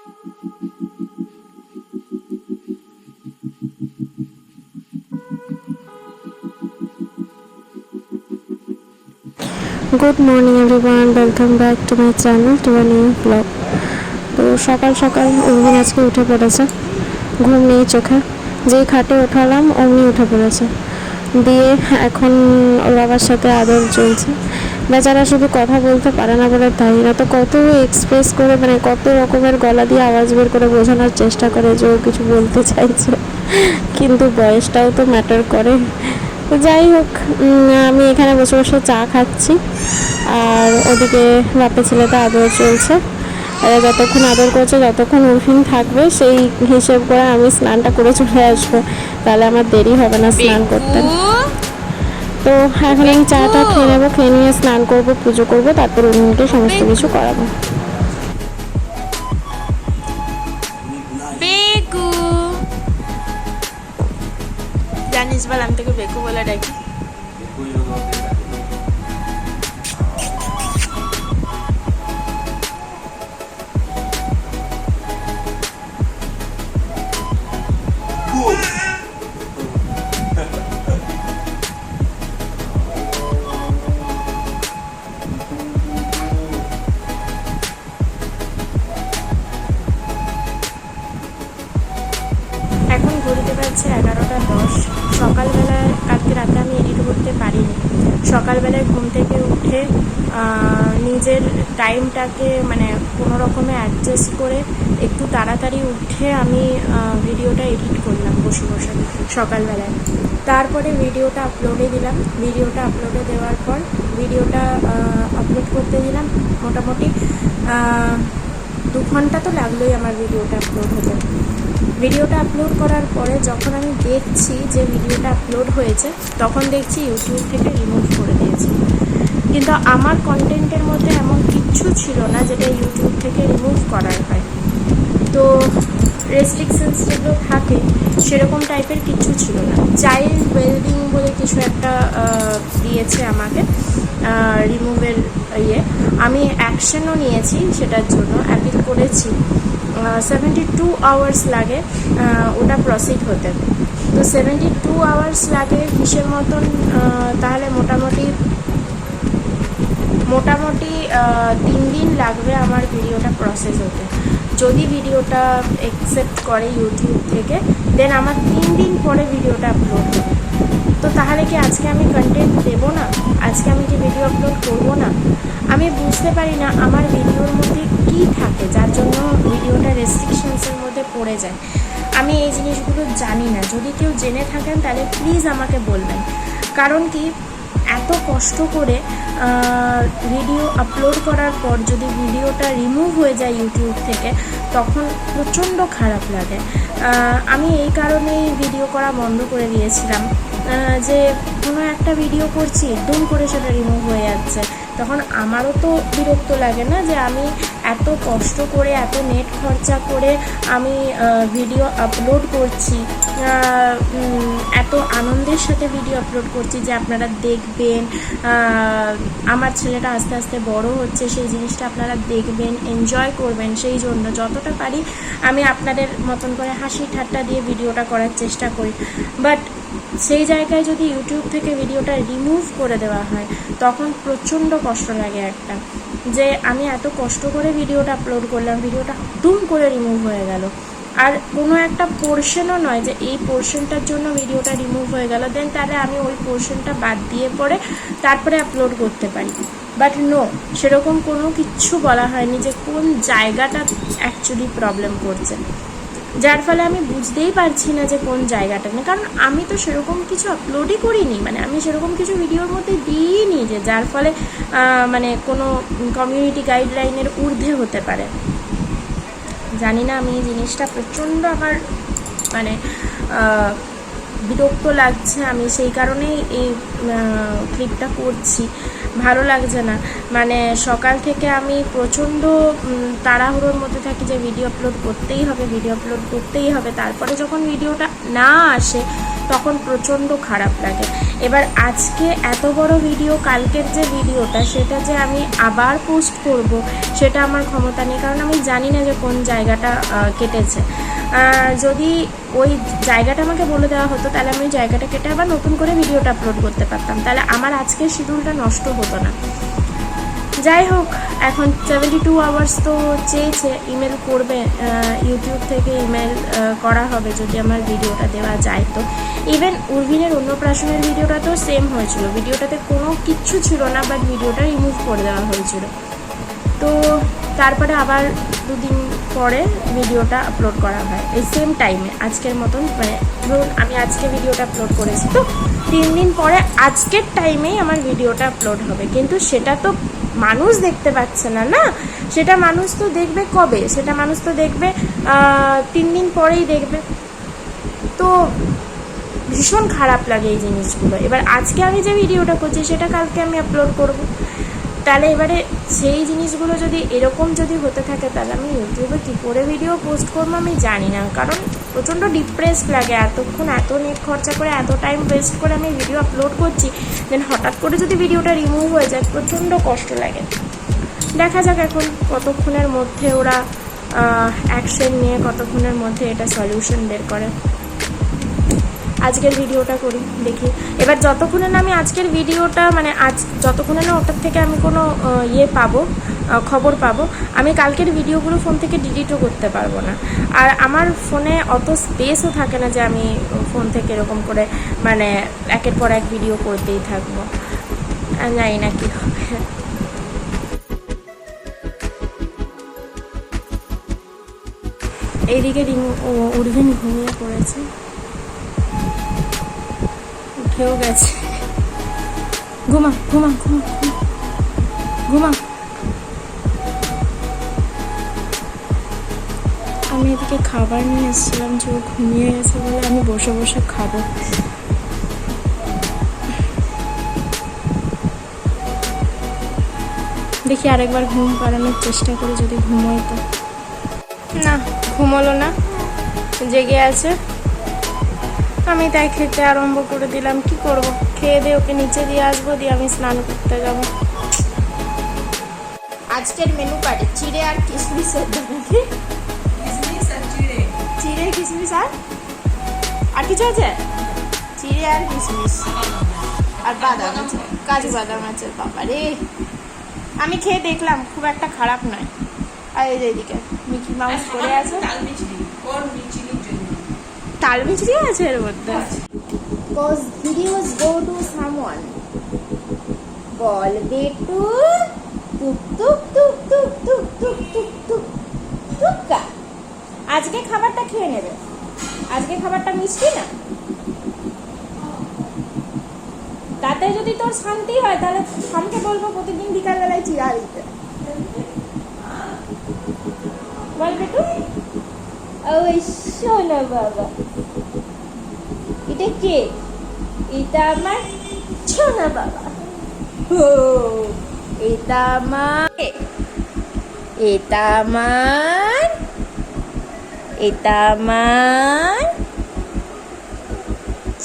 Good morning everyone, welcome back to my channel to a new blog. তো সকাল সকাল অরুণ আজকে উঠে পড়েছে, ঘুম নেই চোখে। যেই খাটে ওঠালাম অমনি উঠে পড়েছে, দিয়ে এখন ওর বাবার সাথে আদর চলছে। বেচারা শুধু কথা বলতে পারে না বলে তাই না, তো কত এক্সপ্রেস করে, মানে কত রকমের গলা দিয়ে আওয়াজ বের করে বোঝানোর চেষ্টা করে যে ও কিছু বলতে চাইছে, কিন্তু বয়সটাও তো ম্যাটার করে। তো যাই হোক, আমি এখানে বসে বসে চা খাচ্ছি, আর ওদিকে বাপে ছেলেটা আদর চলছে। যতক্ষণ আদর করছে যতক্ষণ উর্ফিন থাকবে সেই হিসেব করে আমি স্নানটা করে চলে আসবো, তাহলে আমার দেরি হবে না স্নান করতে। তো এখন আমি চাটা খেয়ে নেবো, খেয়ে নিয়ে স্নান করবো, পুজো করবো, তারপর উর্ফিনকে সমস্ত কিছু করাবো। জানিস বল, আমি তোকে বেকু বলে ডাকি। এখন ঘুরতে পারছে 11টা 10। সকালবেলায় কালকে রাতে আমি এডিট করতে পারিনি। সকালবেলায় ঘুম থেকে উঠে নিজের টাইমটাকে মানে কোনো রকমে অ্যাডজাস্ট করে একটু তাড়াতাড়ি উঠে আমি ভিডিওটা এডিট করলাম বসে বসে সকালবেলায়। তারপরে ভিডিওটা আপলোডে দিলাম। ভিডিওটা আপলোডে দেওয়ার পর ভিডিওটা আপলোড করতে দিলাম। মোটামুটি 2 ঘন্টা তো লাগলোই আমার ভিডিওটা আপলোড হতে। ভিডিওটা আপলোড করার পরে যখন আমি দেখছি যে ভিডিওটা আপলোড হয়েছে, তখন দেখছি ইউটিউব থেকে রিমুভ করে দিয়েছে। কিন্তু আমার কন্টেন্টের মধ্যে এমন কিচ্ছু ছিল না যেটা ইউটিউব থেকে রিমুভ করার হয়। তো রেস্ট্রিকশনস যেগুলো থাকে সেরকম টাইপের কিছু ছিল না। চাইল্ড ওয়েলবিং বলে কিছু একটা দিয়েছে আমাকে রিমুভের আমি অ্যাকশনও নিয়েছি, সেটার জন্য অ্যাপিল করেছি। 72 আওয়ার্স লাগে ওটা প্রসিড হতে। তো 72 আওয়ার্স লাগে কিসের মতন, তাহলে মোটামুটি 3 দিন লাগবে আমার ভিডিওটা প্রসেস হতে। যদি ভিডিওটা অ্যাকসেপ্ট করে ইউটিউব থেকে, দেন আমার 3 দিন পরে ভিডিওটা আপলোড হবে। তো তাহলে কি আজকে আমি কন্টেন্ট দেবো না? আজকে আমি কি ভিডিও আপলোড করবো না? আমি বুঝতে পারি না আমার ভিডিওর মধ্যে কী থাকে যার জন্য ভিডিওটা রেস্ট্রিকশনসের মধ্যে পড়ে যায়। আমি এই জিনিসগুলো জানি না। যদি কেউ জেনে থাকেন তাহলে প্লিজ আমাকে বলবেন। কারণ কি, এত কষ্ট করে ভিডিও আপলোড করার পর যদি ভিডিওটা রিমুভ হয়ে যায় ইউটিউব থেকে, তখন প্রচণ্ড খারাপ লাগে। আমি এই কারণেই ভিডিও করা বন্ধ করে দিয়েছিলাম, যে কোনো একটা ভিডিও করছি দুম করে সেটা রিমুভ হয়ে যাচ্ছে। তখন আমারও তো বিরক্ত লাগে না, যে আমি এত কষ্ট করে এত নেট খরচা করে আমি ভিডিও আপলোড করছি, এত আনন্দের সাথে ভিডিও আপলোড করছি যে আপনারা দেখবেন, আমার ছেলেটা আস্তে আস্তে বড় হচ্ছে, সেই জিনিসটা আপনারা দেখবেন, এনজয় করবেন। সেই জন্য যতটা পারি আমি আপনাদের মতন করে হাসি ঠাট্টা দিয়ে ভিডিওটা করার চেষ্টা করি। বাট সেই জায়গায় যদি ইউটিউব থেকে ভিডিওটা রিমুভ করে দেওয়া হয়, তখন প্রচণ্ড কষ্ট লাগে একটা, যে আমি এত কষ্ট করে ভিডিওটা আপলোড করলাম, ভিডিওটা দুম করে রিমুভ হয়ে গেল। আর কোনো একটা পোর্শনও নয় যে এই পোর্শনটার জন্য ভিডিওটা রিমুভ হয়ে গেল, দেন তাহলে আমি ওই পোর্শনটা বাদ দিয়ে পরে তারপরে আপলোড করতে পারি। বাট নো, সেরকম কোনো কিচ্ছু বলা হয়নি যে কোন জায়গাটা অ্যাকচুয়ালি প্রবলেম করছে, যার ফলে আমি বুঝতেই পারছি না যে কোন জায়গাটা না। কারণ আমি তো সেরকম কিছু আপলোডই করিনি, মানে আমি সেরকম কিছু ভিডিওর মধ্যে দিইনি যে যার ফলে মানে কোনো কমিউনিটি গাইডলাইনের ঊর্ধ্বে হতে পারে। জানি না, আমি এই জিনিসটা প্রচণ্ড আমার মানে বিরক্ত লাগছে। আমি সেই কারণেই এই ক্লিপটা করছি, ভালো লাগছে না। মানে সকাল থেকে আমি প্রচণ্ড তাড়াহুড়োর মধ্যে থাকি যে ভিডিও আপলোড করতেই হবে, ভিডিও আপলোড করতেই হবে। তারপরে যখন ভিডিওটা না আসে তখন প্রচণ্ড খারাপ লাগে। এবার আজকে এত বড় ভিডিও, কালকের যে ভিডিওটা সেটা যে আমি আবার পোস্ট করব সেটা আমার ক্ষমতা নেই, কারণ আমি জানি না যে কোন জায়গাটা কেটেছে। যদি ওই জায়গাটা আমাকে বলে দেওয়া হতো তাহলে আমি ওই জায়গাটা কেটে আবার নতুন করে ভিডিওটা আপলোড করতে পারতাম, তাহলে আমার আজকের শিডিউলটা নষ্ট হতো না। যাই হোক, এখন 72 আওয়ার্স তো চেয়েছে, ইমেল করবে, ইউটিউব থেকে ইমেল করা হবে যদি আমার ভিডিওটা দেওয়া যায়। তো ইভেন উর্ভিনের অন্নপ্রাশনের ভিডিওটা তো সেম হয়েছিল, ভিডিওটাতে কোনো কিচ্ছু ছিল না, বাট ভিডিওটা রিমুভ করে দেওয়া হয়েছিল। তো তারপরে আবার 2 দিন পরে ভিডিওটা আপলোড করা হয় এই সেম টাইমে, আজকের মতন, মানে ধরুন আমি আজকে ভিডিওটা আপলোড করেছি, তো 3 দিন পরে আজকের টাইমেই আমার ভিডিওটা আপলোড হবে। কিন্তু সেটা তো মানুষ দেখতে পাচ্ছে না, না, সেটা মানুষ তো দেখবে কবে, সেটা মানুষ তো দেখবে 3 দিন পরেই দেখবে। তো ভীষণ খারাপ লাগে এই জিনিসগুলো। এবার আজকে আমি যে ভিডিওটা করছি সেটা কালকে আমি আপলোড করব, তাহলে এবারে সেই জিনিসগুলো যদি এরকম যদি হতে থাকে তাহলে আমি ইউটিউবে কী করে ভিডিও পোস্ট করবো আমি জানি না, কারণ প্রচণ্ড ডিপ্রেসড লাগে। এতক্ষণ এত নেট খরচা করে এত টাইম ওয়েস্ট করে আমি ভিডিও আপলোড করছি, দেন হঠাৎ করে যদি ভিডিওটা রিমুভ হয়ে যায় প্রচণ্ড কষ্ট লাগে। দেখা যাক এখন কতক্ষণের মধ্যে ওরা অ্যাকশন নিয়ে, কতক্ষণের মধ্যে এটা সলিউশন বের করে। আজকের ভিডিওটা করি, দেখি। এবার যতক্ষণে না আমি আজকের ভিডিওটা, মানে আজ যতক্ষণে না ওটার থেকে আমি কোনো খবর পাবো, আমি কালকের ভিডিওগুলো ফোন থেকে ডিলিটও করতে পারবো না। আর আমার ফোনে অত স্পেসও থাকে না যে আমি ফোন থেকে এরকম করে মানে একের পর এক ভিডিও করতেই থাকবো, জানি না কী হবে। এইদিকে উর্ভিন ঘুমিয়ে পড়েছে, উঠেও গেছে। ঘুমা ঘুমা ঘুমা ঘুমা। আমি এদিকে খাবার নিয়ে এসেছিলাম, যে ও ঘুমিয়ে গেছে বলে আমি বসে বসে খাবো। দেখি আরেকবার ঘুম পাড়ানোর চেষ্টা করি, যদি ঘুমোয় তো। না, ঘুমোলো না, জেগে আছে। আমি তাই খেতে আরম্ভ করে দিলাম। কি করব, খেয়ে দিয়ে ওকে নিচে দিয়ে আসবো, দিয়ে আমি স্নান করতে যাব। আজকের মেনু কার্ডে চিড়ে আর কিশমিশের নাকি? চিড়ে কিশমিশ আর কিছু আছে? চিড়ে আর কিশমিশ আর বাদাম আছে, কাজু বাদাম আছে। বাবা রে, আমি খেয়ে দেখলাম, খুব একটা খারাপ নয়। আর এই যে এদিকে মিকি মাউস করে আছে, তাল মিছরি আছে এর মধ্যে। Cause videos go to someone. বল বেটু, টুক টুক টুক টুক টুক টুক টুক টুক টুকা। আজকে খাবারটা খেয়ে নেবে, আজকে খাবারটা মিষ্টি না, তাতে যদি তোর শান্তি হয় তাহলে আমাকে বলবো প্রতিদিন বিকালবেলায় চিড়া দিতে। বল বেটু, অবশ্য না বাবা। এটা কে? এটা আমার ছোনা বাবা। ও, এটা আমার, এটা আমার, এটা আমার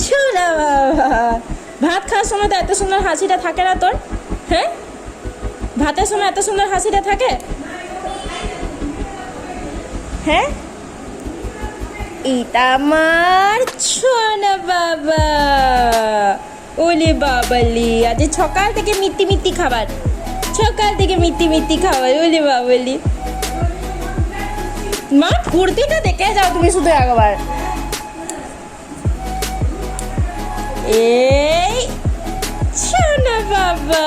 ছোনা বাবা। ভাত খাওয়ার সময় তো এত সুন্দর হাসিটা থাকে না তোর? হ্যাঁ, ভাতের সময় এত সুন্দর হাসিটা থাকে? হ্যাঁ, এটা আমার ছোনা বাবা। ওলে বাবালি, আজ সকাল থেকে মিট্টি মিট্টি খাবার, সকাল থেকে মিট্টি মিট্টি খাবার। ওলে বাবালি, মা কুর্তিটা দেখে যাও তুমি শুধু একবার। এই ছোনা বাবা,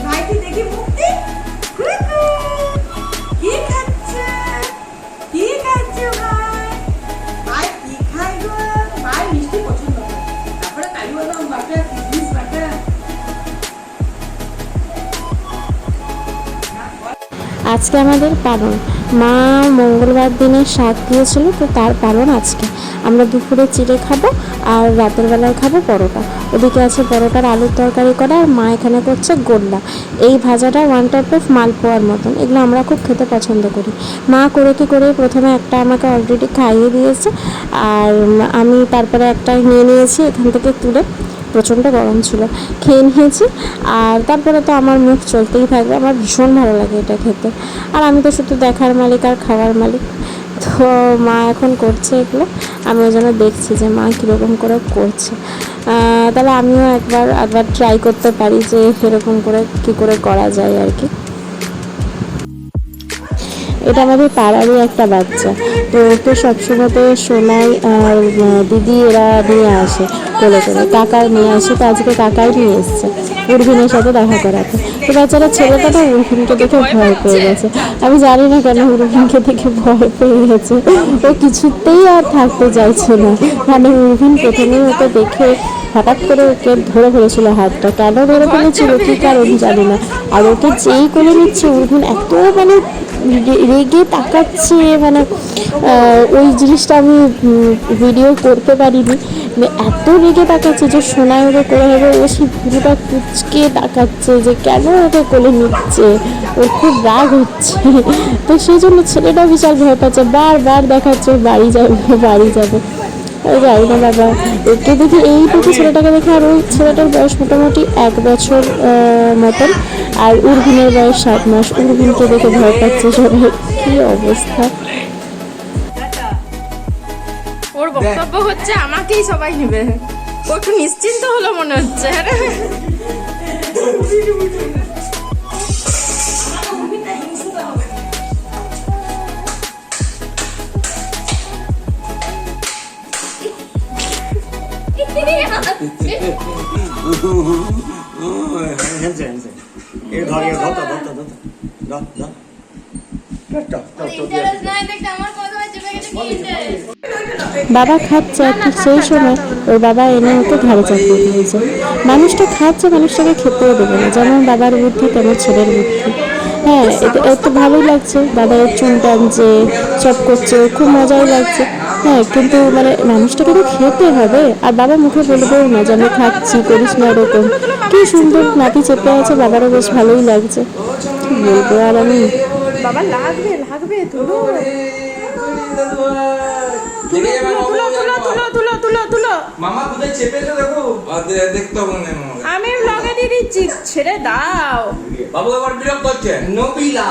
ভাইটি দেখি মুক্তি কি খাচ্ছে, কি খাচ্ছে ভাই? ভাই কি খাই গো? ভাই মিষ্টি পছন্দ করে, তারপরে কাজু বাদাম বাটা, কিশমিশ বাটা। আজ আজকে আমাদের পালন, মা মঙ্গলবার দিনে শাক দিয়েছিল, তো তার পালন আজকে। আমরা দুপুরে চিড়ে খাবো আর রাতের বেলায় খাবো পরোটা। ওদিকে আছে পরোটার আলুর তরকারি করা, আর মা এখানে করছে গোল্লা। এই ভাজাটা ওয়ান টাইপ অফ মালপোয়ার মতন, এগুলো আমরা খুব খেতে পছন্দ করি। মা করে কি করে প্রথমে একটা আমাকে অলরেডি খাইয়ে দিয়েছে, আর আমি তারপরে একটা নিয়ে নিয়েছি এখান থেকে তুলে, প্রচণ্ড গরম ছিল, খেয়ে নিয়েছি। আর তারপরে তো আমার মুখ চলতেই থাকবে, আমার ভীষণ ভালো লাগে এটা খেতে। আর আমি তো শুধু দেখার মালিক আর খাওয়ার মালিক। তো মা এখন করছে এগুলো, আমি ওই জন্য দেখছি যে মা কীরকম করে করছে। তাহলে আমিও একবার ট্রাই করতে পারি যে এরকম করে কী করে করা যায় আর কি। এটা আমাদের পাড়ারই একটা বাচ্চা, তো ওকে সবসময়তে সোনাই আর দিদি এরা নিয়ে আসে কোলে করে, কাকাই নিয়ে আসে, তো আজকে কাকাই নিয়ে এসছে উর্ভিনের সাথে দেখা করাতে। তো বাচ্চারা ছেলেটা না উর্ভিনকে দেখে ভয় পেয়ে গেছে, আমি জানি না কেন উর্ভিনকে দেখে ভয় পেয়ে গেছে, ও কিছুতেই আর থাকতে চাইছে না। মানে উর্ভিন প্রথমেই ওকে দেখে হঠাৎ করে ওকে ধরে ফেলেছিল হাতটা, কেন ধরে ফেলেছিল কী কারণ জানি না। আর ওকে যেই করে নিচ্ছে উর্ভিন এত মানে রেগে তাকাচ্ছে, মানে ওই জিনিসটা আমি ভিডিও করতে পারিনি, এত রেগে তাকাচ্ছে যে সোনায় ওকে করে হবে, ও সেই পুরোটা কুচকে তাকাচ্ছে যে কেন ওকে কোলে নিচ্ছে, ওর খুব রাগ হচ্ছে। তো সেই জন্য ছেলেটা বিশাল ভয় পাচ্ছে, বারবার দেখাচ্ছে বাড়ি যাবে। যাই না বাবা, ওকে দেখে এইটুকু ছেলেটাকে দেখে, আর ওই ছেলেটার বয়স মোটামুটি 1 বছর মতন, আর উর্ভিনের বয়স 7 মাস। উর্ভিনকে দেখে ভয় পাচ্ছে সবাই, কী অবস্থা। ওর বক্তব্য হচ্ছে আমাকেই সবাই নেবে, ও একটু নিশ্চিন্ত হলো মনে হচ্ছে। বাবা খাচ্ছে, আর ঠিক সেই সময় ওর বাবা এনে ওকে ঘাড়ে চাপিয়ে দিয়েছে। মানুষটা খাচ্ছে, মানুষটাকে খেতেও দেবে না, যেমন বাবার বুদ্ধি তেমন ছেলের বুদ্ধি। হ্যাঁ, এতে ভালোই লাগছে, বাবা এর চুন টানছে, সব করছে, খুব মজাই লাগছে। হ্যাঁ, কিন্তু মানে মানুষটাকে তো খেতে হবে, আর বাবা মুখে বলবেও না যে আমি খাচ্ছি, করিস না এরকম। কি সুন্দর নাতি চেপে আছে, বাবারও বেশ ভালোই লাগছে, কি বলবো আর আমি। বাবা লাগবে তুলো মামা কোথায় চেপেছো দেখো, দেখতে হবে না মামা। আমি ব্লগে দিয়ে দিচ্ছি, ছেড়ে দাও। বাবু আবার বিরক্ত হচ্ছে, নবিলা